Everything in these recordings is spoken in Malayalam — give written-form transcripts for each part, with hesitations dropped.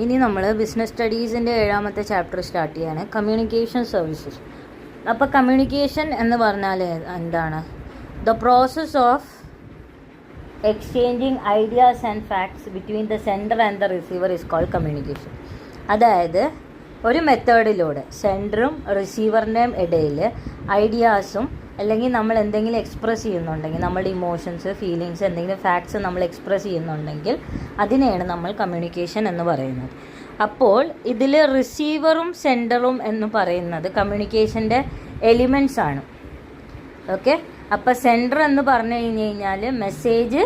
ഇനി നമ്മൾ ബിസിനസ് സ്റ്റഡീസിൻ്റെ 7ാമത്തെ ചാപ്റ്റർ സ്റ്റാർട്ട് ചെയ്യാണ്, കമ്മ്യൂണിക്കേഷൻ സർവീസസ്. അപ്പോൾ കമ്മ്യൂണിക്കേഷൻ എന്ന് പറഞ്ഞാൽ എന്താണ്? The process of exchanging ideas and facts between the sender and the receiver is called communication. അതായത് ഒരു മെത്തേഡിലൂടെ സെൻഡറും റിസീവറിൻ്റെയും ഇടയിൽ ഐഡിയാസും അല്ലെങ്കിൽ നമ്മൾ എന്തെങ്കിലും എക്സ്പ്രസ് ചെയ്യുന്നുണ്ടെങ്കിൽ, നമ്മുടെ ഇമോഷൻസ്, ഫീലിങ്സ്, എന്തെങ്കിലും ഫാക്ട്സ് നമ്മൾ എക്സ്പ്രസ് ചെയ്യുന്നുണ്ടെങ്കിൽ അതിനെയാണ് നമ്മൾ കമ്മ്യൂണിക്കേഷൻ എന്ന് പറയുന്നത്. അപ്പോൾ ഇതിൽ റിസീവറും സെൻഡറും എന്ന് പറയുന്നത് കമ്മ്യൂണിക്കേഷൻ്റെ എലിമെൻറ്റ്സ് ആണ്. ഓക്കെ, അപ്പോൾ സെൻഡർ എന്ന് പറഞ്ഞു കഴിഞ്ഞാൽ മെസ്സേജ്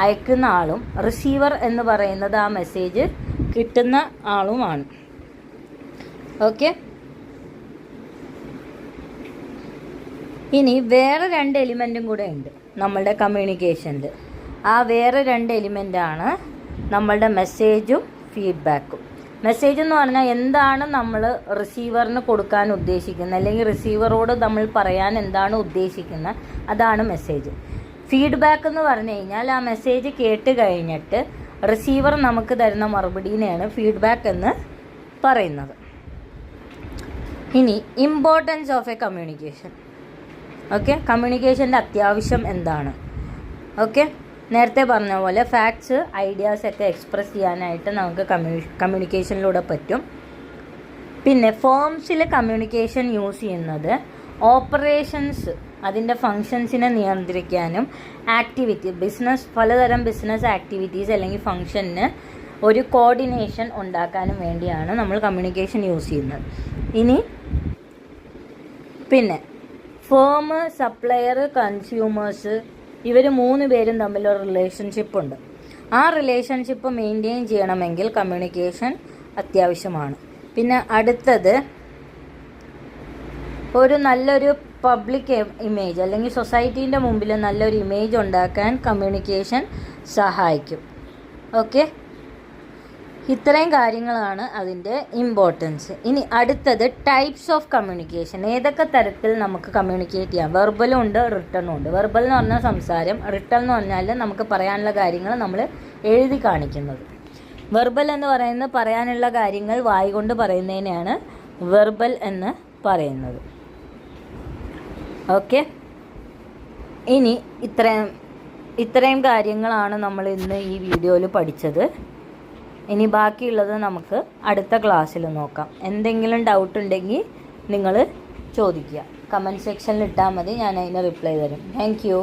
അയക്കുന്ന ആളും റിസീവർ എന്ന് പറയുന്നത് ആ മെസ്സേജ് കിട്ടുന്ന ആളുമാണ്. ഓക്കെ, ഇനി വേറെ 2 എലിമെൻറ്റും കൂടെ ഉണ്ട് നമ്മളുടെ കമ്മ്യൂണിക്കേഷനിൽ. ആ വേറെ 2 എലിമെൻ്റാണ് നമ്മളുടെ മെസ്സേജും ഫീഡ്ബാക്കും. മെസ്സേജ് എന്ന് പറഞ്ഞാൽ എന്താണ് നമ്മൾ റിസീവറിന് കൊടുക്കാൻ ഉദ്ദേശിക്കുന്നത്, അല്ലെങ്കിൽ റിസീവറോട് നമ്മൾ പറയാൻ എന്താണ് ഉദ്ദേശിക്കുന്നത്, അതാണ് മെസ്സേജ്. ഫീഡ്ബാക്ക് എന്ന് പറഞ്ഞു കഴിഞ്ഞാൽ ആ മെസ്സേജ് കേട്ട് കഴിഞ്ഞിട്ട് റിസീവർ നമുക്ക് തരുന്ന മറുപടിനെയാണ് ഫീഡ്ബാക്ക് എന്ന് പറയുന്നത്. ഇനി importance of a communication. Okay, കമ്മ്യൂണിക്കേഷൻ്റെ അത്യാവശ്യം എന്താണ്? ഓക്കെ, നേരത്തെ പറഞ്ഞ പോലെ ഫാക്ട്സ്, ഐഡിയാസ് ഒക്കെ എക്സ്പ്രസ് ചെയ്യാനായിട്ട് നമുക്ക് കമ്മ്യൂണിക്കേഷനിലൂടെ പറ്റും. പിന്നെ ഫേംസിൽ കമ്മ്യൂണിക്കേഷൻ യൂസ് ചെയ്യുന്നത് ഓപ്പറേഷൻസ്, അതിൻ്റെ ഫങ്ഷൻസിനെ നിയന്ത്രിക്കാനും പലതരം ബിസിനസ് ആക്ടിവിറ്റീസ് അല്ലെങ്കിൽ ഫങ്ഷന് ഒരു കോർഡിനേഷൻ ഉണ്ടാക്കാനും വേണ്ടിയാണ് നമ്മൾ കമ്മ്യൂണിക്കേഷൻ യൂസ് ചെയ്യുന്നത്. ഇനി പിന്നെ ഫേം, സപ്ലയർ, കൺസ്യൂമേഴ്സ്, ഇവർ 3 പേരും തമ്മിലൊരു റിലേഷൻഷിപ്പ് ഉണ്ട്. ആ റിലേഷൻഷിപ്പ് മെയിൻറ്റെയിൻ ചെയ്യണമെങ്കിൽ കമ്മ്യൂണിക്കേഷൻ അത്യാവശ്യമാണ്. പിന്നെ അടുത്തത് നല്ലൊരു പബ്ലിക് ഇമേജ് അല്ലെങ്കിൽ സൊസൈറ്റീൻ്റെ മുമ്പിൽ നല്ലൊരു ഇമേജ് ഉണ്ടാക്കാൻ കമ്മ്യൂണിക്കേഷൻ സഹായിക്കും. ഓക്കെ, ഇത്രയും കാര്യങ്ങളാണ് അതിൻ്റെ ഇമ്പോർട്ടൻസ്. ഇനി അടുത്തത് ടൈപ്സ് ഓഫ് കമ്മ്യൂണിക്കേഷൻ. ഏതൊക്കെ തരത്തിൽ നമുക്ക് കമ്മ്യൂണിക്കേറ്റ് ചെയ്യാം? വെർബലും ഉണ്ട്, റിട്ടണും ഉണ്ട്. വെർബൽ എന്ന് പറഞ്ഞാൽ സംസാരം, റിട്ടൺ എന്ന് പറഞ്ഞാൽ നമുക്ക് പറയാനുള്ള കാര്യങ്ങൾ നമ്മൾ എഴുതി കാണിക്കുന്നത്. വെർബൽ എന്ന് പറയുന്നത് പറയാനുള്ള കാര്യങ്ങൾ വായി കൊണ്ട് പറയുന്നതിനെയാണ് വെർബൽ എന്ന് പറയുന്നത്. ഓക്കെ, ഇനി ഇത്രയും കാര്യങ്ങളാണ് നമ്മൾ ഇന്ന് ഈ വീഡിയോയിൽ പഠിച്ചത്. ഇനി ബാക്കിയുള്ളത് നമുക്ക് അടുത്ത ക്ലാസ്സിൽ നോക്കാം. എന്തെങ്കിലും ഡൗട്ട് ഉണ്ടെങ്കിൽ നിങ്ങൾ ചോദിക്കുക, കമൻറ്റ് സെക്ഷനിൽ ഇട്ടാൽ മതി, ഞാൻ അതിന് റിപ്ലൈ തരും. Thank you.